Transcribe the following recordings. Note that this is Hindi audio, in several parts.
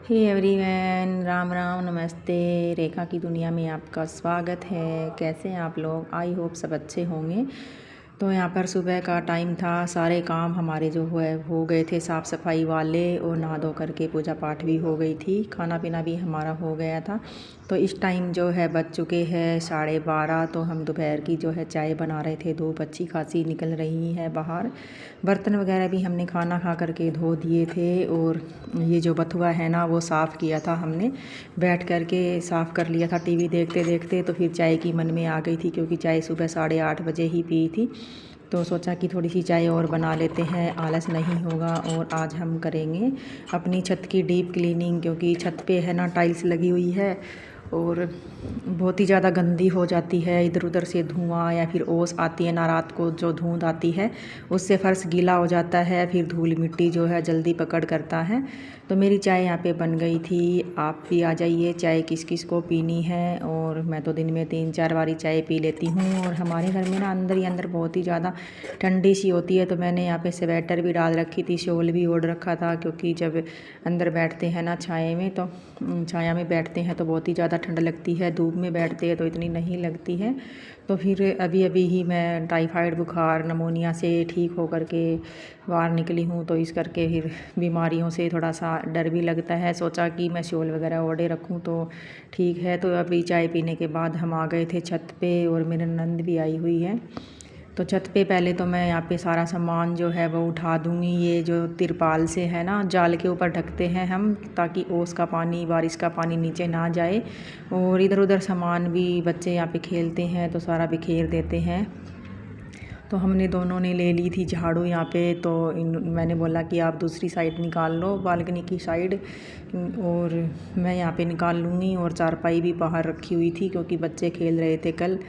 हे एवरीवन, राम राम, नमस्ते। रेखा की दुनिया में आपका स्वागत है। कैसे हैं आप लोग? आई होप सब अच्छे होंगे। तो यहाँ पर सुबह का टाइम था, सारे काम हमारे जो है हो गए थे, साफ़ सफाई वाले, और नहा धो करके पूजा पाठ भी हो गई थी, खाना पीना भी हमारा हो गया था। तो इस टाइम जो है बज चुके हैं 12:30। तो हम दोपहर की जो है चाय बना रहे थे। धूप अच्छी खासी निकल रही है बाहर। बर्तन वगैरह भी हमने खाना खा करके धो दिए थे, और ये जो बथुआ है ना वो साफ़ किया था हमने, बैठ करके साफ़ कर लिया था टीवी देखते देखते। तो फिर चाय की मन में आ गई थी, क्योंकि चाय सुबह 8:30 बजे ही पी थी। तो सोचा कि थोड़ी सी चाय और बना लेते हैं, आलस नहीं होगा। और आज हम करेंगे अपनी छत की डीप क्लीनिंग, क्योंकि छत पे है ना टाइल्स लगी हुई है और बहुत ही ज़्यादा गंदी हो जाती है। इधर उधर से धुआं या फिर ओस आती है ना, रात को जो धुंध आती है उससे फ़र्श गीला हो जाता है, फिर धूल मिट्टी जो है जल्दी पकड़ करता है। तो मेरी चाय यहाँ पे बन गई थी। आप भी आ जाइए, चाय किस किस को पीनी है। और मैं तो दिन में 3-4 बारी चाय पी लेती हूँ। और हमारे घर में ना अंदर ही अंदर बहुत ही ज़्यादा ठंडी सी होती है। तो मैंने यहाँ पे स्वेटर भी डाल रखी थी, शॉल भी ओढ़ रखा था, क्योंकि जब अंदर बैठते हैं ना छाया में, तो छाया में बैठते हैं तो बहुत ही ज़्यादा ठंड लगती है। धूप में बैठते हैं तो इतनी नहीं लगती है। तो फिर अभी अभी ही मैं टाइफाइड बुखार नमोनिया से ठीक हो करके बाहर निकली हूँ। तो इस करके फिर बीमारियों से थोड़ा सा डर भी लगता है। सोचा कि मैं शॉल वगैरह ओढ़े रखूँ तो ठीक है। तो अभी चाय पीने के बाद हम आ गए थे छत पे, और मेरी नंद भी आई हुई है। तो छत पे पहले तो मैं यहाँ पे सारा सामान जो है वो उठा दूँगी। ये जो तिरपाल से है ना, जाल के ऊपर ढकते हैं हम, ताकि ओस का पानी, बारिश का पानी नीचे ना जाए। और इधर उधर सामान भी बच्चे यहाँ पे खेलते हैं तो सारा बिखेर देते हैं। तो हमने दोनों ने ले ली थी झाड़ू यहाँ पे। तो मैंने बोला कि आप दूसरी साइड निकाल लो, बालकनी की साइड, और मैं यहाँ पे निकाल लूँगी। और चारपाई भी बाहर रखी हुई थी, क्योंकि बच्चे खेल रहे थे कल।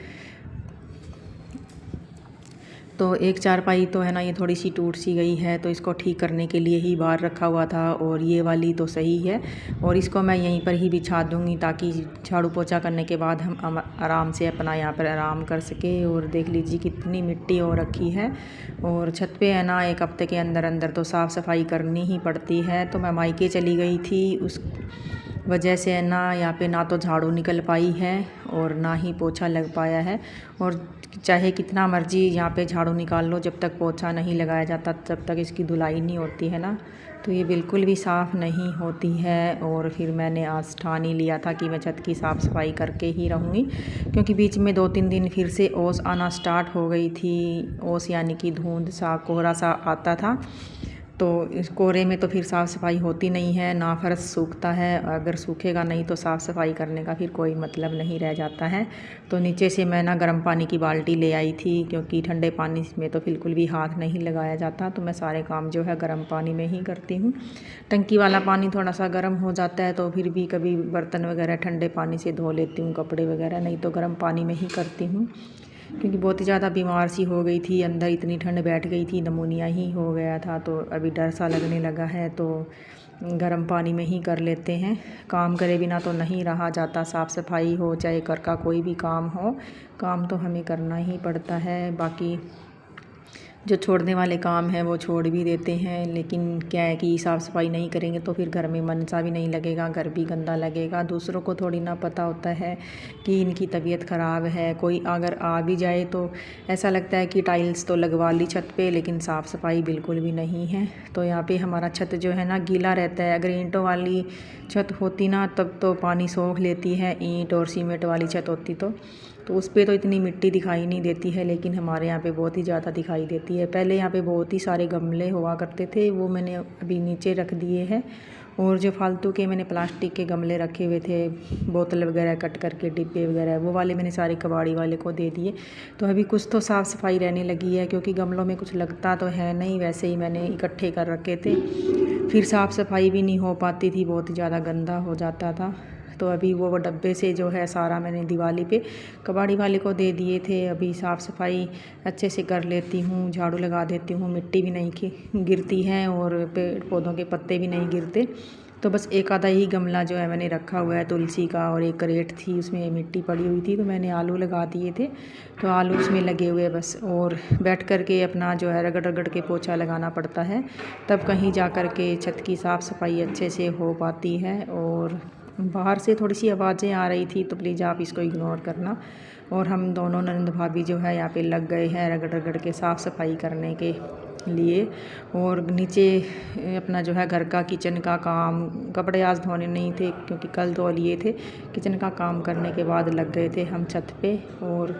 तो एक चारपाई तो है ना, ये थोड़ी सी टूट सी गई है, तो इसको ठीक करने के लिए ही बाहर रखा हुआ था। और ये वाली तो सही है, और इसको मैं यहीं पर ही बिछा दूँगी, ताकि झाड़ू पोछा करने के बाद हम आराम से अपना यहाँ पर आराम कर सके। और देख लीजिए कितनी मिट्टी हो रखी है। और छत पे है ना, एक हफ्ते के अंदर अंदर तो साफ़ सफाई करनी ही पड़ती है। तो मैं मायके चली गई थी, उस वजह से है ना यहाँ पे ना तो झाड़ू निकल पाई है और ना ही पोछा लग पाया है। और चाहे कितना मर्जी यहाँ पे झाड़ू निकाल लो, जब तक पोछा नहीं लगाया जाता तब तक इसकी धुलाई नहीं होती है ना। तो ये बिल्कुल भी साफ़ नहीं होती है। और फिर मैंने आज ठान ही लिया था कि मैं छत की साफ़ सफाई करके ही रहूँगी, क्योंकि बीच में 2-3 दिन फिर से ओस आना स्टार्ट हो गई थी। ओस यानी कि धुंध सा, कोहरा सा आता था। तो इस कोहरे में तो फिर साफ़ सफाई होती नहीं है, ना फर्श सूखता है। अगर सूखेगा नहीं तो साफ़ सफाई करने का फिर कोई मतलब नहीं रह जाता है। तो नीचे से मैं ना गर्म पानी की बाल्टी ले आई थी, क्योंकि ठंडे पानी में तो बिल्कुल भी हाथ नहीं लगाया जाता। तो मैं सारे काम जो है गर्म पानी में ही करती हूँ। टंकी वाला पानी थोड़ा सा गर्म हो जाता है, तो फिर भी कभी बर्तन वगैरह ठंडे पानी से धो लेती हूँ, कपड़े वगैरह, नहीं तो गर्म पानी में ही करती हूँ। क्योंकि बहुत ही ज़्यादा बीमार सी हो गई थी, अंदर इतनी ठंड बैठ गई थी, नमोनिया ही हो गया था। तो अभी डर सा लगने लगा है, तो गर्म पानी में ही कर लेते हैं। काम करे बिना तो नहीं रहा जाता, साफ़ सफाई हो चाहे घर का कोई भी काम हो, काम तो हमें करना ही पड़ता है। बाकी जो छोड़ने वाले काम हैं वो छोड़ भी देते हैं, लेकिन क्या है कि साफ़ सफाई नहीं करेंगे तो फिर घर में मन सा भी नहीं लगेगा, घर भी गंदा लगेगा। दूसरों को थोड़ी ना पता होता है कि इनकी तबीयत ख़राब है। कोई अगर आ भी जाए तो ऐसा लगता है कि टाइल्स तो लगवा ली छत पे, लेकिन साफ़ सफाई बिल्कुल भी नहीं है। तो यहाँ पे हमारा छत जो है ना गीला रहता है। अगर ईंटों वाली छत होती ना तब तो पानी सोख लेती है, ईंट और सीमेंट वाली छत होती तो उस पे तो इतनी मिट्टी दिखाई नहीं देती है, लेकिन हमारे यहाँ पे बहुत ही ज़्यादा दिखाई देती है। पहले यहाँ पे बहुत ही सारे गमले हुआ करते थे, वो मैंने अभी नीचे रख दिए हैं। और जो फालतू के मैंने प्लास्टिक के गमले रखे हुए थे, बोतल वगैरह कट करके, डिब्बे वगैरह, वो वाले मैंने सारे कबाड़ी वाले को दे दिए। तो अभी कुछ तो साफ़ सफाई रहने लगी है, क्योंकि गमलों में कुछ लगता तो है नहीं, वैसे ही मैंने इकट्ठे कर रखे थे। फिर साफ़ सफाई भी नहीं हो पाती थी, बहुत ही ज़्यादा गंदा हो जाता था। तो अभी वो डब्बे से जो है सारा मैंने दिवाली पे कबाड़ी वाले को दे दिए थे। अभी साफ़ सफाई अच्छे से कर लेती हूँ, झाड़ू लगा देती हूँ, मिट्टी भी नहीं गिरती है और पेड़ पौधों के पत्ते भी नहीं गिरते। तो बस एक आधा ही गमला जो है मैंने रखा हुआ है तुलसी का, और एक करेट थी उसमें मिट्टी पड़ी हुई थी, तो मैंने आलू लगा दिए थे, तो आलू उसमें लगे हुए बस। और बैठ कर के अपना जो है रगड़ रगड़ के पोछा लगाना पड़ता है, तब कहीं जा कर के छत की साफ़ सफाई अच्छे से हो पाती है। और बाहर से थोड़ी सी आवाज़ें आ रही थी, तो प्लीज़ आप इसको इग्नोर करना। और हम दोनों ननद भाभी जो है यहाँ पे लग गए हैं रगड़ रगड़ के साफ़ सफाई करने के लिए। और नीचे अपना जो है घर का किचन का काम, कपड़े आज धोने नहीं थे क्योंकि कल धो लिए थे। किचन का काम करने के बाद लग गए थे हम छत पे। और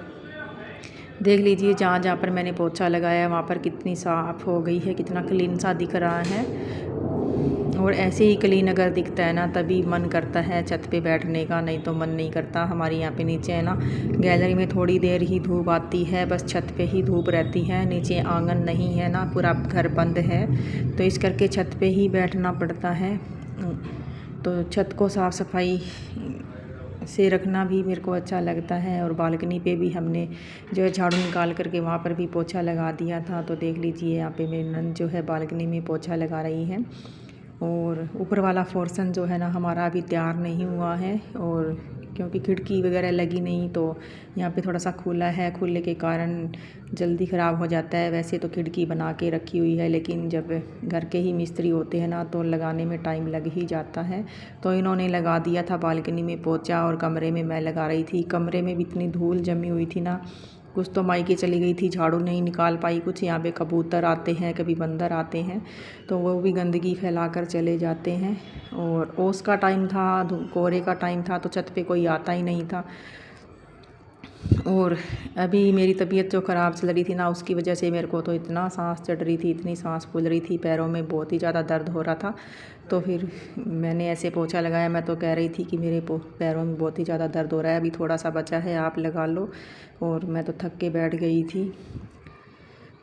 देख लीजिए जहाँ जहाँ पर मैंने पोछा लगाया वहाँ पर कितनी साफ़ हो गई है, कितना क्लीन सा दिख रहा है। और ऐसे ही क्लीन अगर दिखता है ना तभी मन करता है छत पे बैठने का, नहीं तो मन नहीं करता। हमारे यहाँ पे नीचे है ना गैलरी में थोड़ी देर ही धूप आती है, बस छत पे ही धूप रहती है, नीचे आंगन नहीं है ना, पूरा घर बंद है, तो इस करके छत पे ही बैठना पड़ता है। तो छत को साफ़ सफाई से रखना भी मेरे को अच्छा लगता है। और बालकनी पे भी हमने जो है झाड़ू निकाल करके वहाँ पर भी पोछा लगा दिया था। तो देख लीजिए यहाँ पे मेरी नंद जो है बालकनी में पोछा लगा रही है। और ऊपर वाला पोर्शन जो है ना हमारा अभी तैयार नहीं हुआ है, और क्योंकि खिड़की वगैरह लगी नहीं, तो यहाँ पे थोड़ा सा खुला है, खुले के कारण जल्दी ख़राब हो जाता है। वैसे तो खिड़की बना के रखी हुई है, लेकिन जब घर के ही मिस्त्री होते हैं ना तो लगाने में टाइम लग ही जाता है। तो इन्होंने लगा दिया था बालकनी में पोछा, और कमरे में मैं लगा रही थी। कमरे में भी इतनी धूल जमी हुई थी ना, कुछ तो मायके चली गई थी, झाड़ू नहीं निकाल पाई। कुछ यहाँ पे कबूतर आते हैं, कभी बंदर आते हैं, तो वो भी गंदगी फैला कर चले जाते हैं। और ओस का टाइम था, कोहरे का टाइम था, तो छत पे कोई आता ही नहीं था। और अभी मेरी तबीयत जो ख़राब चल रही थी ना, उसकी वजह से मेरे को तो इतना सांस चढ़ रही थी, इतनी सांस फूल रही थी, पैरों में बहुत ही ज़्यादा दर्द हो रहा था। तो फिर मैंने ऐसे पोछा लगाया। मैं तो कह रही थी कि मेरे पैरों में बहुत ही ज़्यादा दर्द हो रहा है, अभी थोड़ा सा बचा है, आप लगा लो। और मैं तो थक के बैठ गई थी।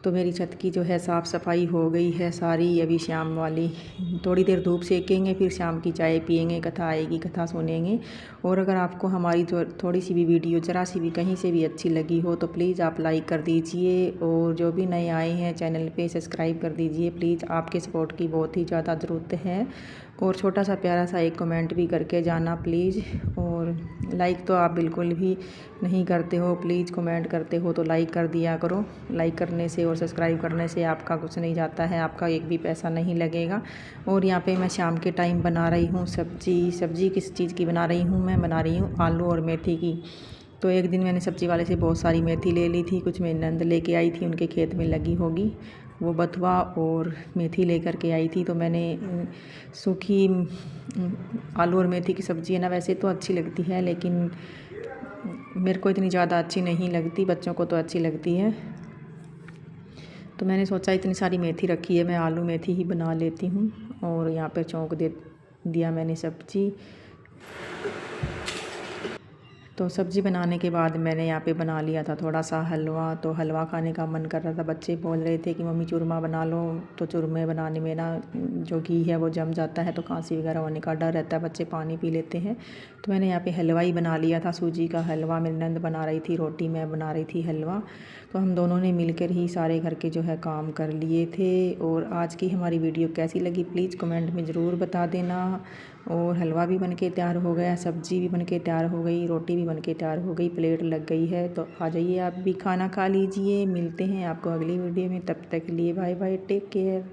तो मेरी छत की जो है साफ़ सफाई हो गई है सारी। अभी शाम वाली थोड़ी देर धूप सेकेंगे, फिर शाम की चाय पियेंगे, कथा आएगी, कथा सुनेंगे। और अगर आपको हमारी थोड़ी सी भी वीडियो ज़रा सी भी कहीं से भी अच्छी लगी हो तो प्लीज़ आप लाइक कर दीजिए, और जो भी नए आए हैं चैनल पे सब्सक्राइब कर दीजिए। प्लीज़ आपके सपोर्ट की बहुत ही ज़्यादा ज़रूरत है। और छोटा सा प्यारा सा एक कमेंट भी करके जाना प्लीज़। और लाइक तो आप बिल्कुल भी नहीं करते हो, प्लीज़ कमेंट करते हो तो लाइक कर दिया करो। लाइक करने से और सब्सक्राइब करने से आपका कुछ नहीं जाता है, आपका एक भी पैसा नहीं लगेगा। और यहाँ पे मैं शाम के टाइम बना रही हूँ सब्जी किस चीज़ की बना रही हूँ, मैं बना रही हूँ आलू और मेथी की। तो एक दिन मैंने सब्ज़ी वाले से बहुत सारी मेथी ले ली थी, कुछ मेरी नंद लेके आई थी, उनके खेत में लगी होगी, वो बथुआ और मेथी लेकर के आई थी। तो मैंने सूखी आलू और मेथी की सब्ज़ी है ना, वैसे तो अच्छी लगती है, लेकिन मेरे को इतनी ज़्यादा अच्छी नहीं लगती, बच्चों को तो अच्छी लगती है। तो मैंने सोचा इतनी सारी मेथी रखी है, मैं आलू मेथी ही बना लेती हूँ। और यहाँ पे चौंक दिया मैंने सब्ज़ी। तो सब्ज़ी बनाने के बाद मैंने यहाँ पे बना लिया था थोड़ा सा हलवा। तो हलवा खाने का मन कर रहा था, बच्चे बोल रहे थे कि मम्मी चूरमा बना लो। तो चूरमे बनाने में ना जो घी है वो जम जाता है, तो खांसी वगैरह होने का डर रहता है, बच्चे पानी पी लेते हैं। तो मैंने यहाँ पे हलवा ही बना लिया था, सूजी का हलवा। मेरी नंद बना रही थी रोटी, मैं बना रही थी हलवा। तो हम दोनों ने मिलकर ही सारे घर के जो है काम कर लिए थे। और आज की हमारी वीडियो कैसी लगी प्लीज़ कमेंट में ज़रूर बता देना। और हलवा भी बनके तैयार हो गया, सब्ज़ी भी बनके तैयार हो गई, रोटी भी बनके तैयार हो गई, प्लेट लग गई है। तो आ जाइए आप भी खाना खा लीजिए। मिलते हैं आपको अगली वीडियो में, तब तक के लिए बाय बाय, टेक केयर।